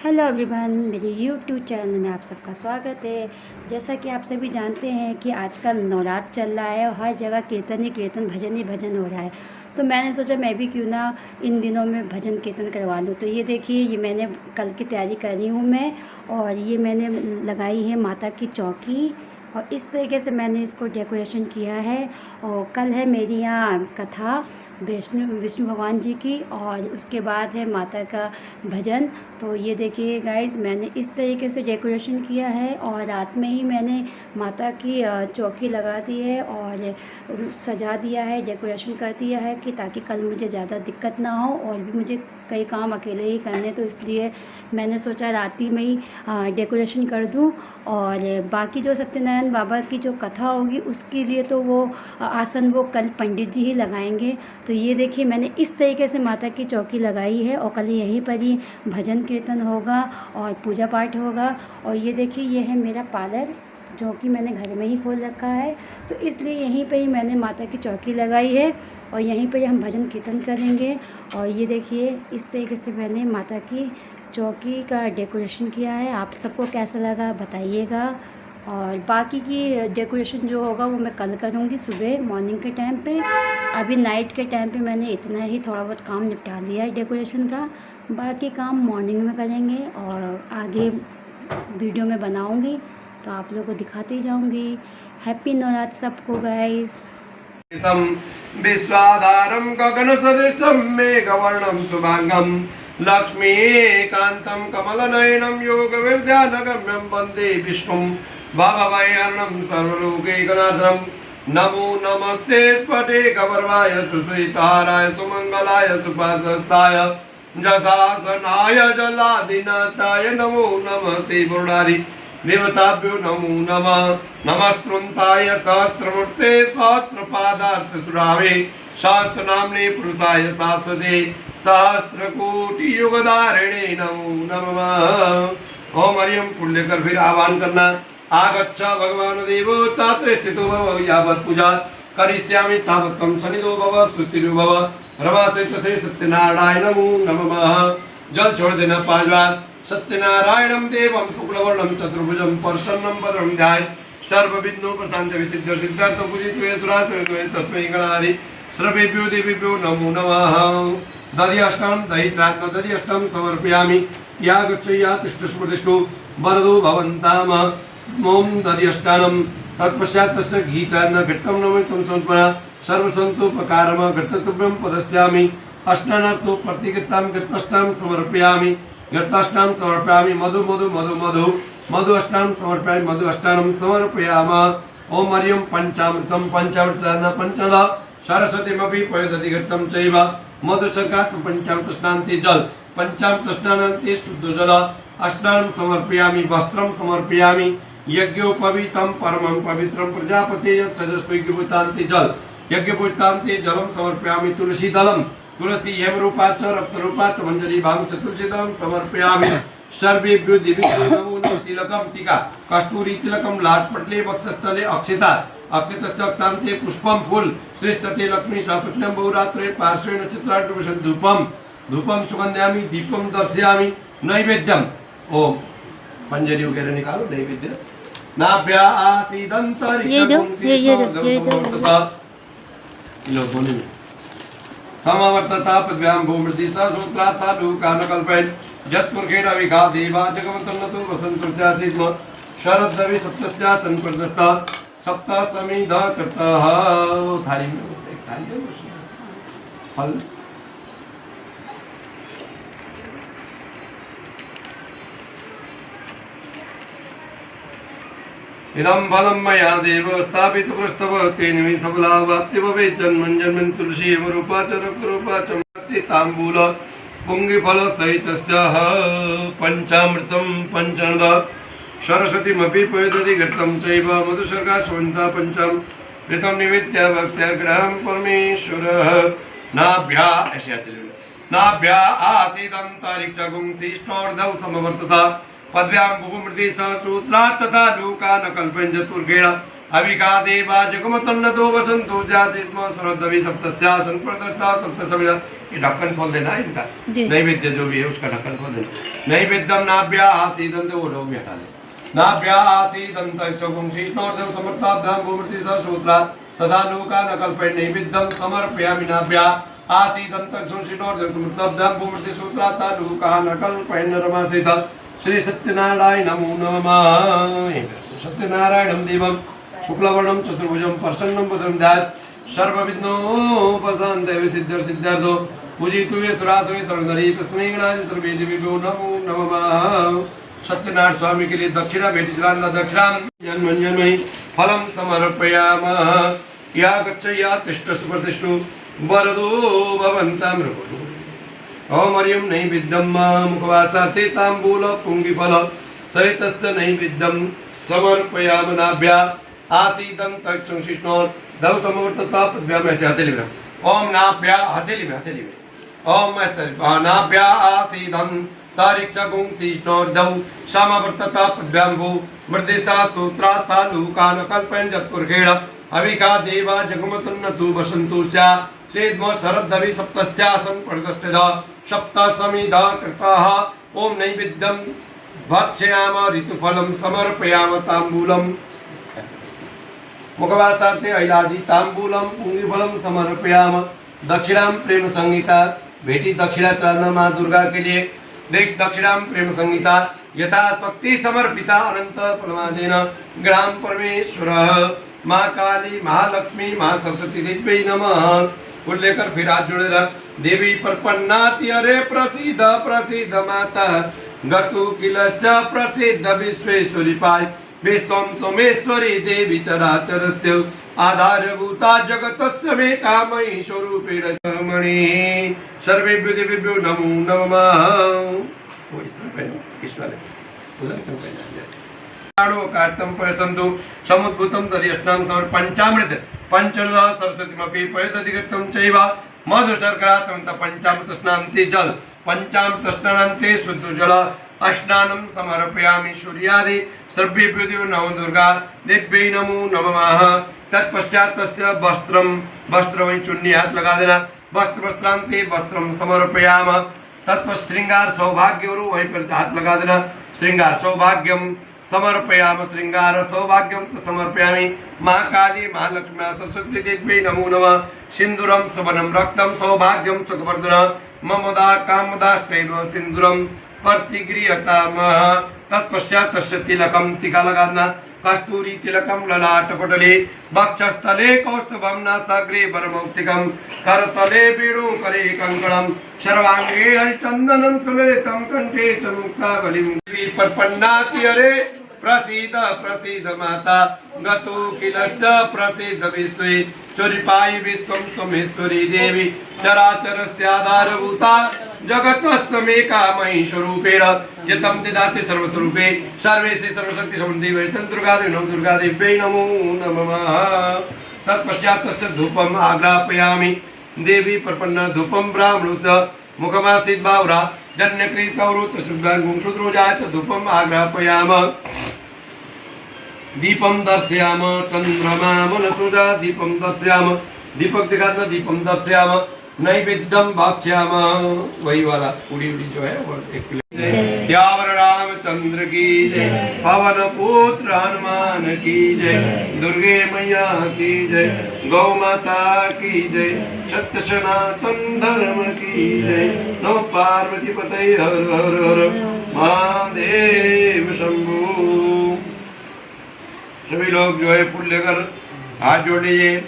Hello everyone, मेरे YouTube channel में आप सबका स्वागत है। जैसा कि आप सभी जानते हैं कि आजकल नवरात्र चल रहा है और हर जगह कीर्तन ही कीर्तन, भजन ही भजन हो रहा है। तो मैंने सोचा मैं भी क्यों ना इन दिनों में भजन कीर्तन करवा लूँ। तो ये देखिए, ये मैंने कल की तैयारी कर रही हूँ मैं, और ये मैंने लगाई है माता की चौकी, और इस तरीके से मैंने इसको डेकोरेशन किया है। और कल है मेरी यहाँ कथा विष्णु भगवान जी की, और उसके बाद है माता का भजन। तो ये देखिए गाइस, मैंने इस तरीके से डेकोरेशन किया है, और रात में ही मैंने माता की चौकी लगा दी है और सजा दिया है, डेकोरेशन कर दिया है, कि ताकि कल मुझे ज़्यादा दिक्कत ना हो, और भी मुझे कई काम अकेले ही करने, तो इसलिए मैंने सोचा रात ही में ही डेकोरेशन कर दूं। और बाकी जो सत्यनारायण बाबा की जो कथा होगी उसके लिए तो वो आसन वो कल पंडित जी ही लगाएंगे। तो ये देखिए, मैंने इस तरीके से माता की चौकी लगाई है, और कल यहीं पर ही भजन कीर्तन होगा और पूजा पाठ होगा। और ये देखिए, ये है मेरा पार्लर जो कि मैंने घर में ही खोल रखा है, तो इसलिए यहीं पे ही मैंने माता की चौकी लगाई है, और यहीं पे हम भजन कीर्तन करेंगे। और ये देखिए, इस तरीके से मैंने माता की चौकी का डेकोरेशन किया है। आप सबको कैसा लगा बताइएगा। और बाकी की डेकोरेशन जो होगा वो मैं कल करूँगी सुबह मॉर्निंग के टाइम पे। अभी नाइट के टाइम पे मैंने इतना ही थोड़ा बहुत काम निपटा लिया है डेकोरेशन का, बाकी काम मॉर्निंग में करेंगे और आगे वीडियो में बनाऊँगी, तो आप लोगों को दिखाती जाऊँगी। हैप्पी नवरात्र सबको गाइस। विश्वाधारं गगनसदृशं मेघवर्णं शुभांगं लक्ष्मीकान्तं कमलनयनं योगविद्यानगम्यं वन्दे विष्णुं भवभयहरणं सर्वलोकैकनाथं। नमो नमस्ते स्फटिकवर्वाय सुश्रितहाराय सुमंगलाय सुभाषस्ताय जशासनाय जलाधिनाथाय नमो नमस्ते पुरुषादि देवताभ्यो नमो नमः। नमस्कृताय सहस्रमूर्ते सहस्रपादार्शसुरावे सहस्रनाम्ने पुरुषाय शाश्वते सहस्रकोटियुगधारिणे नमो नमः। ओम हरियम पुण्य कर फिर आह्वान करना। आगच्छ भगवान देवो चात्रे स्थितो भव यावत् पूजा करिष्यामि तावत् त्वं सन्निधो भव सुस्थिरो भव। रमाते तथे सत्यनारायण नमो नमः। जल छोड़ देना 5 बार। सत्यनारायणं देवं शुक्लवर्णं चतुर्भुजं प्रसन्नं भद्रं ध्यायेत् सर्वविघ्नो प्रशान्त्यै सिद्ध सिद्धार्थ पूजितो सुरासुरद्वये तस्मै गणाधि सर्वेभ्यो देवेभ्यो नमो नमः। दध्यष्टं दहित्रात्म दध्यष्टं समर्पयामि। या गच्छ या तिष्ठ स्मृतिष्ठो वरदो भवन्ताम। ओम दध्यष्टानं तत्पश्चात् तस्य घीत्रात्म घृतं नमितं समर्पयामि। सर्वसन्तोपकारम घृततुभ्यं पदस्यामि। अष्टानर्थो प्रतिकृतां घृतष्टां समर्पयामि। घृताष्टां समर्पयामि। मधु मधु मधु मधु मधु अष्टां समर्पयामि। मधु अष्टानं समर्पयामि। ओम हरियम पंचामृतं पंचामृतं पंचदा सरस्वतीमपि पयोदधि घृतं चैव मधुसर्गासं पंचामृत स्नान्ति जल पंचामृत स्नानान्ति शुद्ध जल अष्टानं समर्पयामि। वस्त्रं समर्पयामि। यज्ञोपवीतं परमं पवित्रं प्रजापते यज्ञोपवीतान्ति जल यज्ञोपवीतान्ति जलं समर्पयामि। तुलसी दलम तुलसी हेमरूपा च रक्तरूपा च मंजरी भाग च तुलसीदलं समर्पयामि। सर्वेभ्यो देवेभ्यो नमो नमः। तिलकं टीका कस्तूरी तिलकं लाटपटले वक्षस्थले अक्षिता अक्षितस्य अक्तान्ते पुष्पं फूल श्रेष्ठते लक्ष्मी सपत्न्यं बहुरात्रे पार्श्वे नक्षत्रार्धवशं धूपं धूपं सुगन्ध्यामि दीपं दर्शयामि। नैवेद्यम ओम मंजरी वगैरह निकालो नैवेद्य। नाभ्या आसीदन्तरिक्षं समवर्तता पद्भ्यां भूमृति सूत्राथा लूकानकल्पयन् यत्पुरुषेण विघा देवा जगमतन्नतो वसन्तुर्चासीत्म शरद्दवि सप्तस्यासन् प्रदस्तः सप्तसमिध कृतः। थाली में एक थाली है फल इदं फलं मया देव स्थापित पृष्ठव तेन मे सफला वाप्ति भवेत् जन्मन् जन्मन् तुलसी हेमरूपा च रक्तरूपा च मर्ति ताम्बूल पुंगिफल सहितस्य पंचामृतं पंचनदा सरस्वतीमपि पयोदधि घृतं चैव मधुसर्गासवन्ता पंचामृतं निवेद्य भक्त्या ग्रहं परमेश्वरः। नाभ्या नाभ्या आसीदन्तरिक्षगुं शिष्णोर्धौ समवर्तता पद्भ्यां भूमृति सहसूत्रात् तथा लूकानकल्पयन् यत्पुरुषेण अविका देवा जगमतन्नतो वसन्तो जासीत्म शरद्दवि सप्तस्यासन् प्रदत्ता सप्तसमिध ये ढक्कन खोल देना है इनका, जी। नैवेद्य जो भी है उसका ढक्कन खोल देना। नैवेद्यम नाभ्या आसीदंत, वो लोग भी हटा दे। नाभ्या आसीदंत चगुं शीष्णोर्धं समर्ताभ्यां भूमृति सूत्रा तथा लोका नकल्पयन् नैवेद्यं समर्पयामि। नाभ्या आसीदंत शीष्णोर्धं समर्ताभ्यां भूमृति सूत्रा तथा लोका नकल्पयन् रमासेत। श्री सत्यनारायण नमो नमः। सत्यनारायणं देवं शुक्लवर्णं चतुर्भुजं प्रसन्नं वदनं ध्यात् सर्वविघ्नोपशान्तये सिद्धिर्सिद्ध्यर्थो पूजितु ये सुरासुरी सर्वनरी तस्मै गणाय सर्वे देवेभ्यो नमो नमः। सत्यनारायण स्वामी के लिए दक्षिणा भेटी चलांदा दक्षिणां जन्महि फलं समर्पयामः। या गच्छ या तिष्ठ सुप्रतिष्ठु वरदो भवन्तं मृगो। ओम हरिं नैवेद्यं मुखवासार्थे ताम्बूल पुंगिफल सहितस्य नैवेद्यं समर्पयामि। नाभ्या आसीदंत संशिष्णोर दव समवर्तता पद्भ्याम, ऐसे हथेली में। ओम नाभ्या हथेली में ओम नाभ्या आसीदं तारिक्षगुं शिष्णोर दव समवर्तता पद्भ्याम भू मृदेशा सूत्रा तालुकान कल्पयन् जत्पुरखेड़ अविका देवा जगमतन्नतु वसन्तु स्या सेद्म शरदवि सप्तस्यासं प्रदस्तेद सप्त समिधा कृताः। ओम नैवेद्यं भक्षयाम ऋतुफलं समर्पयाम ताम्बूलम् मुखवासार्थे ऐलादि ताम्बूलम पुंगिफलम समर्पयाम। दक्षिणां प्रेम संहिता भेटी दक्षिणा चलाना माँ दुर्गा के लिए। देख दक्षिणां प्रेम संहिता यथा शक्ति समर्पिता अनंत फलमादेन ग्राम परमेश्वर माँ काली महालक्ष्मी माँ सरस्वती देवी नमः। फूल लेकर फिर हाथ जोड़े रख। देवी प्रपन्नाति अरे प्रसिद्ध प्रसिद्ध माता गतु किलश्च प्रसिद्ध विश्वेश्वरी पाय विश्वं त्वमेश्वरी देवी चराचरस्य आधारभूता जगतस्य मे कामयि स्वरूपेण मणि। सर्वेभ्यो देवेभ्यो नमो नमः। कार्तम प्रसन्तु समुद्भूतं तद्यश्नां समर्पयामि। पंचामृत पंचदश सरस्वतीमपि पयदधिकृतं चैव मधुशर्करा समन्त पंचामृत स्नान्ति जल पंचामृत स्नानान्ते शुद्ध जल स्नानं समर्पयामि। सूर्यादि सर्वेभ्यो देवो नमो दुर्गा देव्यै नमो नमः। तत्पश्चात तस्य वस्त्र वही चुन्नी हाथ लगा देना। वस्त्रांते वस्त्रं समर्पयाम। तत्पश्चात श्रृंगार सौभाग्य और वहीं पर हाथ लगा देना। श्रृंगार सौभाग्यम समर्पयाम। श्रृंगार सौभाग्यम च समर्पयामि। महाकाली महालक्ष्मी सरस्वती देव्यै नमो नमः। सिंदूरम सुवर्णम रक्तम सौभाग्यम सुखवर्धन ममदा कामदाश्चैव सिंदूरम प्रतिगृहतामः। तत्पश्चात तस्य तिलकम टीका लगाना। कस्तूरी तिलकम ललाटपटले वक्षस्थले कौस्तुभं नासाग्रे वरमौक्तिकं करतले वेणुकरे कंकणं सर्वांगे हरिचन्दनं सुललितं कंठे च मुक्तावलिं। प्रपन्नाति अरे प्रसीद प्रसीद माता गतो किलश्च प्रसीद विश्वे चोरिपायि विश्वं त्वमेश्वरी देवी चराचरस्याधारभूता जगतस्त्वमे कामयि स्वरूपेण यतं ददाति सर्वस्वरूपे सर्वेशे सर्वशक्ति समन्विते दुर्गादेवी नमो दुर्गादेव्यै नमो नमः। तत्पश्चात् तस्य धूपम् आग्रापयामि। देवी प्रपन्न धूपं ब्राह्मणोस मुखमासीत् बाहुरा जन्यकृतौरुत शुद्धांगुं शूद्रो जायत धूपम् आग्रापयाम। दीपम दर्शयाम चंद्रमा मनसुजा दीपम दर्शयाम। दीपक दिखाना दीपम दर्शयाम। नैवेद्यम भक्ष्याम। वही वाला पूरी जो है वो एक प्लेट। श्यावर रामचंद्र की जय। पवन पुत्र हनुमान की जय। दुर्गे मैया की जय। गौ माता की जय। सत्य सनातन धर्म की जय। नमो पार्वती पतये हर हर हर महादेव शंभु। सभी लोग जो है फूल लेकर हाथ जोड़ लीजिए।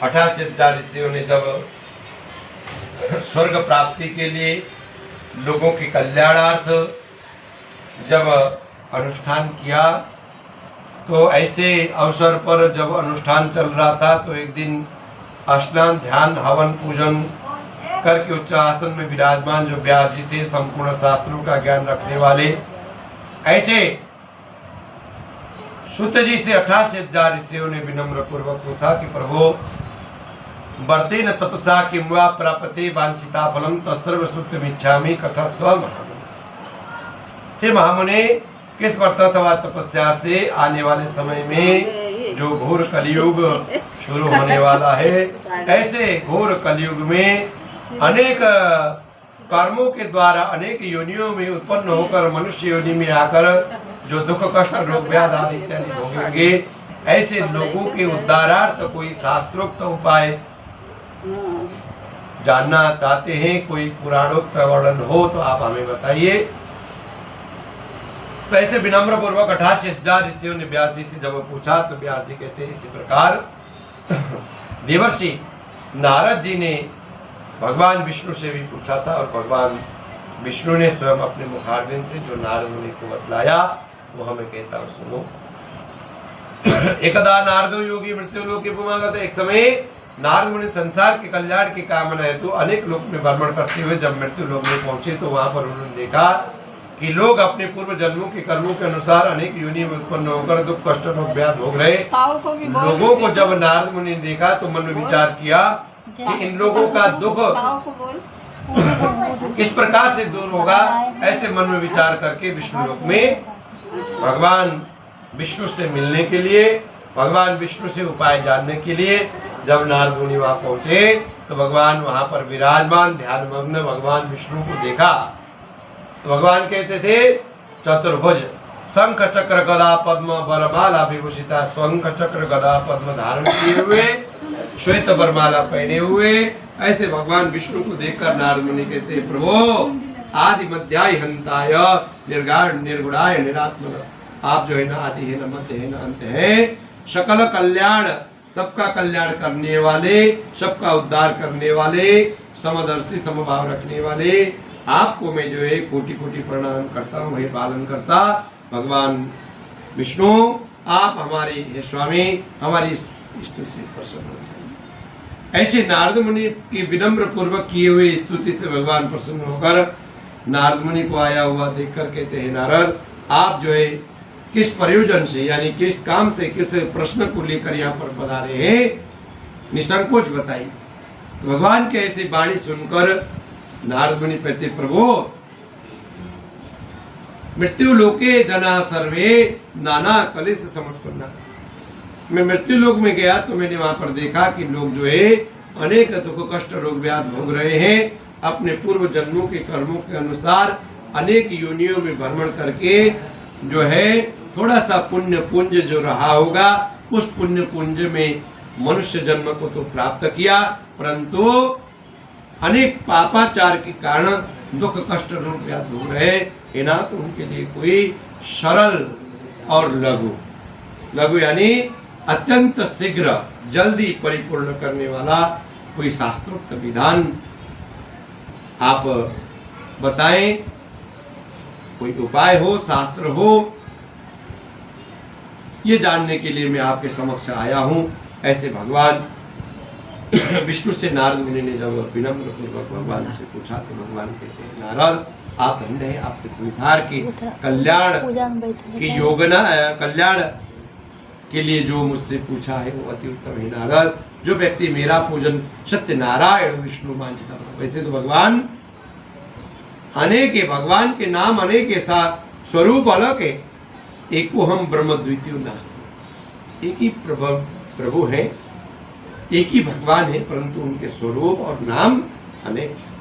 अठासी ऋषियों ने जब स्वर्ग प्राप्ति के लिए लोगों के कल्याणार्थ जब अनुष्ठान किया, तो ऐसे अवसर पर जब अनुष्ठान चल रहा था तो एक दिन स्नान ध्यान हवन पूजन करके उच्च आसन में विराजमान जो व्यास जी थे, संपूर्ण शास्त्रों का ज्ञान रखने वाले, ऐसे सूत जी से 88,000 ऋषियों ने विनम्र पूर्वक पूछा कि प्रभु वर्तेन तपसा किं वा प्राप्यते वांछिता फलम तत्सर्व श्रुतमिच्छामि कथा स्व। हे महामुने, किस व्रत अथवा तपस्या से आने वाले समय में जो घोर कलयुग शुरू होने वाला है, ऐसे घोर कलयुग में अनेक कर्मों के द्वारा अनेक योनियों में उत्पन्न होकर मनुष्य योनि में आकर जो दुख कष्ट रोग व्याध आदि इत्यादि भोगेंगे, ऐसे लोगों के उद्धारार्थ कोई शास्त्रोक्त उपाय जानना चाहते हैं, कोई पुराणोक्त वर्णन हो तो आप हमें बताइए। तो ऐसे विनम्र पूर्वक 28,000 ऋषियों ने व्यास जी से जब पूछा तो व्यास जी कहते हैं इसी प्रकार देवर्षि नारद जी ने भगवान विष्णु से भी पूछा था और भगवान विष्णु ने स्वयं अपने मुखारबिंद से जो नारद मुनि को बतलाया वो हमें कहता हूँ सुनो। एकदा नारदो योगी मृत्यु लोके पुमागत। एक समय नारद मुनि संसार के कल्याण की कामना हेतु अनेक लोक में भ्रमण करते हुए जब मृत्यु लोक में पहुंचे तो वहां पर उन्होंने देखा कि लोग अपने पूर्व जन्मों के कर्मों के अनुसार अनेक योनि में उत्पन्न होकर दुख कष्ट रोग व्याध भोग रहे लोगों को जब नारद मुनि ने देखा तो मन में विचार किया कि इन लोगों का दुख इस प्रकार से दूर होगा। ऐसे मन में विचार करके विष्णु लोक में भगवान विष्णु से मिलने के लिए, भगवान विष्णु से उपाय जानने के लिए जब नारद मुनि वहां पहुंचे तो भगवान वहां पर विराजमान ध्यान मग्न भगवान विष्णु को देखा तो भगवान कहते थे चतुर्भुज शंख चक्र गदा पद्म वरमाला विभूषिता, शंख चक्र गदा पद्म धारण किए हुए, श्वेत वरमाला पहने हुए, ऐसे भगवान विष्णु को देखकर नारद मुनि कहते प्रभु आदि मध्याय हंताय निर्गाण निर्गुणाय निरात्मन, आप जो है ना आदि है ना मध्य है ना अंत है, सकल कल्याण सबका कल्याण करने वाले, सबका उद्धार करने वाले, समदर्शी समभाव रखने वाले, आपको मैं जो है कोटि कोटि प्रणाम करता हूँ। हे पालन करता भगवान विष्णु, आप हमारे हे स्वामी हमारी स्तुति से प्रसन्न हो। ऐसे नारद मुनि की विनम्र पूर्वक किए हुए स्तुति से भगवान प्रसन्न होकर नारद मुनि को आया हुआ देखकर कहते हैं नारद आप जो है किस प्रयोजन से यानी किस काम से किस प्रश्न को लेकर यहाँ पर बता रहे हैं, निसंकोच बताइए। तो भगवान के ऐसी वाणी सुनकर नारद मुनि कहते प्रभु मृत्यु लोके जना सर्वे नाना कलेश समर्पन्ना, मैं मृत्यु लोक में गया तो मैंने वहां पर देखा कि लोग जो है अनेक दुख कष्ट रोग व्याध भोग रहे हैं, अपने पूर्व जन्मों के कर्मों के अनुसार अनेक योनियों में भ्रमण करके जो है थोड़ा सा पुण्य पुंज जो रहा होगा उस पुण्य पुंज में मनुष्य जन्म को तो प्राप्त किया, परंतु अनेक पापाचार के कारण दुख कष्ट रोग व्याध भोग रहे हैं ना, तो उनके लिए कोई सरल और लघु यानी अत्यंत शीघ्र जल्दी परिपूर्ण करने वाला कोई शास्त्रोक्त विधान आप बताएं, कोई उपाय हो शास्त्र हो, ये जानने के लिए मैं आपके समक्ष आया हूं। ऐसे भगवान विष्णु से नारद मुनि ने जब विनम्र पूर्वक भगवान से पूछा तो भगवान कहते हैं नारद आप धन्य हैं, आपके संसार की कल्याण की योजना कल्याण के लिए जो मुझसे पूछा है वो अति उत्तम है नारद। जो व्यक्ति मेरा पूजन सत्य नारायण विष्णु वांछिता, वैसे तो भगवान अनेक है, भगवान के नाम अनेक है, स्वरूप अलग है, एको हम ब्रह्म द्वितीय नास्ति, एक ही प्रभु है, एक ही भगवान है, परंतु उनके स्वरूप और नाम अनेक है।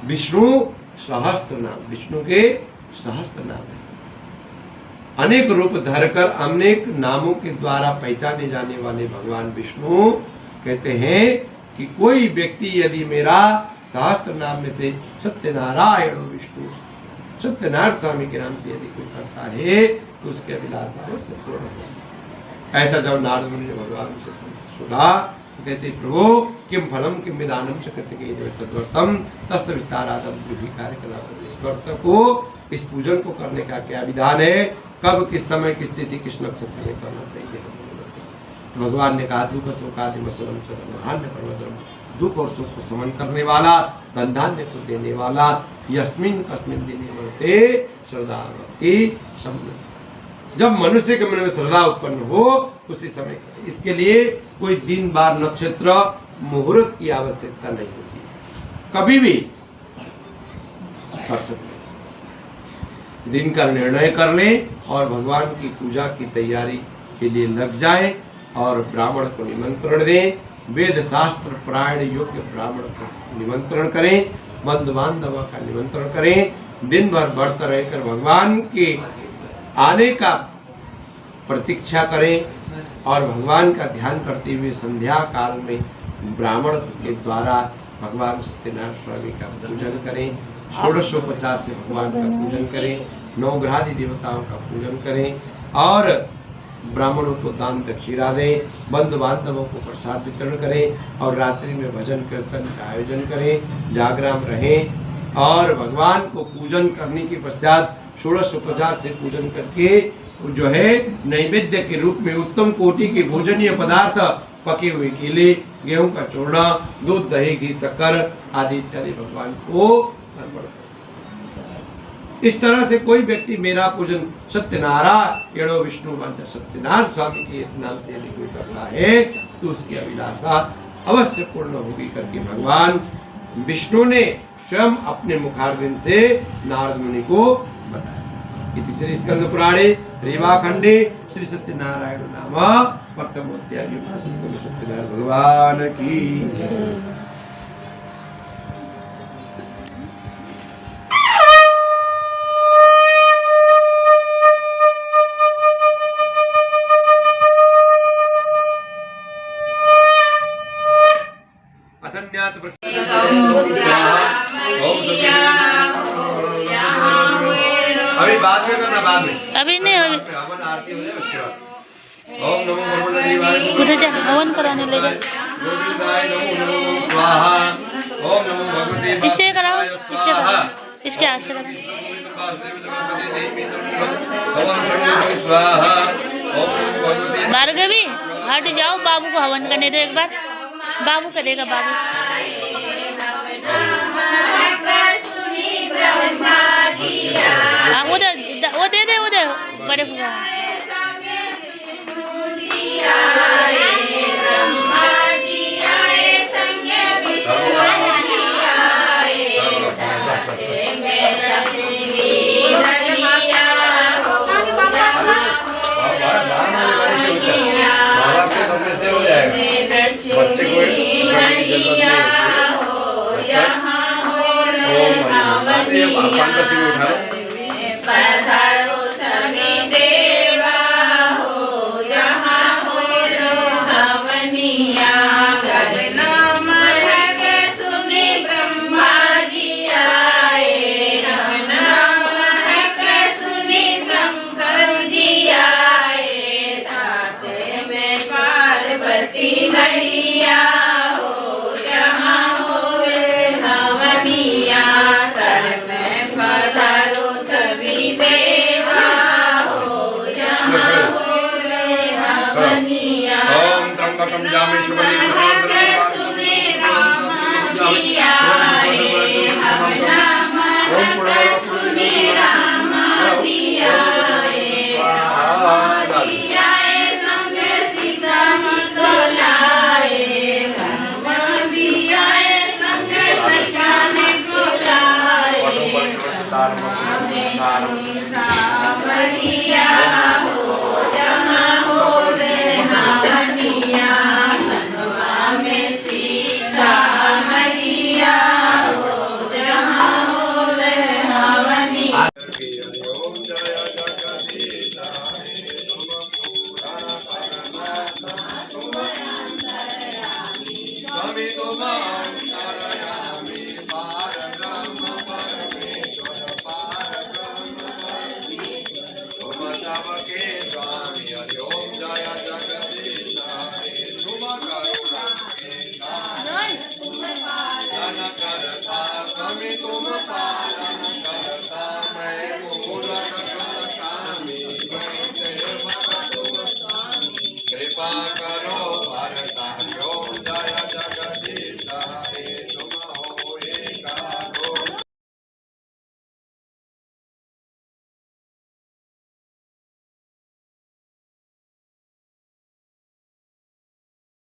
विष्णु सहस्त्र नाम, विष्णु के सहस्त्र नाम है, अनेक रूप धरकर अनेक नामों के द्वारा पहचाने जाने वाले भगवान विष्णु कहते हैं कि कोई व्यक्ति यदि मेरा सहस्त्र नाम में से सत्यनारायण विष्णु सत्यनारायण स्वामी के नाम से यदि कोई करता है तो उसके अभिलाषा अवश्य पूर्ण होगा। ऐसा जब नारद मुनि ने भगवान से सुना तो कहते प्रभु किम फलम किम विधानम च कृत्य तद्वर्तम तस्त विस्तारादम कार्यकलाप, इस व्रत को इस पूजन को करने का क्या विधान है, कब किस समय किस तिथि किस नक्षत्र में करना चाहिए। तो भगवान ने कहा दुख शोकादि दुख और सुख को समन करने वाला, धन धान्य को देने वाला, यस्मिन कस्मिन दिने वर्ते श्रद्धा भक्ति जब मनुष्य के मन में श्रद्धा उत्पन्न हो उसी समय करें। इसके लिए कोई दिन बार नक्षत्र मुहूर्त की आवश्यकता नहीं होती, कभी भी कर सकते। दिन का निर्णय कर लें और भगवान की पूजा की तैयारी के लिए लग जाएं और ब्राह्मण को निमंत्रण दें। वेद शास्त्र परायण योग्य ब्राह्मण को निमंत्रण करें, बंधु बांधवों का निमंत्रण करें। दिन भर व्रत रहकर भगवान के आने का प्रतीक्षा करें और भगवान का ध्यान करते हुए संध्या काल में ब्राह्मण के द्वारा भगवान सत्यनारायण स्वामी का पूजन करें। षोडशोपचार से भगवान का पूजन करें, नवग्रहादि देवताओं का पूजन करें और ब्राह्मणों को दान दक्षिणा दें, बंधु बांधवों को प्रसाद वितरण करें और रात्रि में भजन कीर्तन का आयोजन करें, जागरण रहें और भगवान को पूजन करने के पश्चात षोडशोपचार से पूजन करके जो है नैवेद्य के रूप में उत्तम कोटि के भोजनीय पदार्थ, पके हुए केले, गेहूं का चूरमा, दूध, दही, घी, शक्कर आदि इत्यादि भगवान को अर्पण करें। इस तरह से कोई व्यक्ति मेरा पूजन सत्यनारायण विष्णु वाचा सत्यनारायण स्वामी के नाम से यदि कोई करता है तो उसकी अभिलाषा अवश्य पूर्ण होगी करके भगवान विष्णु ने स्वयं अपने मुखारविंद से नारद मुनि को बताया। श्री स्कंद पुराणे रेवाखंडे श्री सत्यनारायण नाम प्रथमोध्याय सत्यनारायण भगवान की। अभी बाद में करना, बाद में, अभी नहीं, अभी हवन आरती हो जाए उसके बाद। ओम नमो भगवते उधर जा हवन कराने ले जा। गोविंदाय नमो स्वाहा। ओम नमो भगवते इससे कराओ, इससे कराओ, इसके हाथ से कराओ। भार्गवी हट जाओ, बाबू को हवन करने दो एक बार। बाबू करेगा, बाबू। हाँ उधर, वो दे दे उधर बड़े भगवान। Om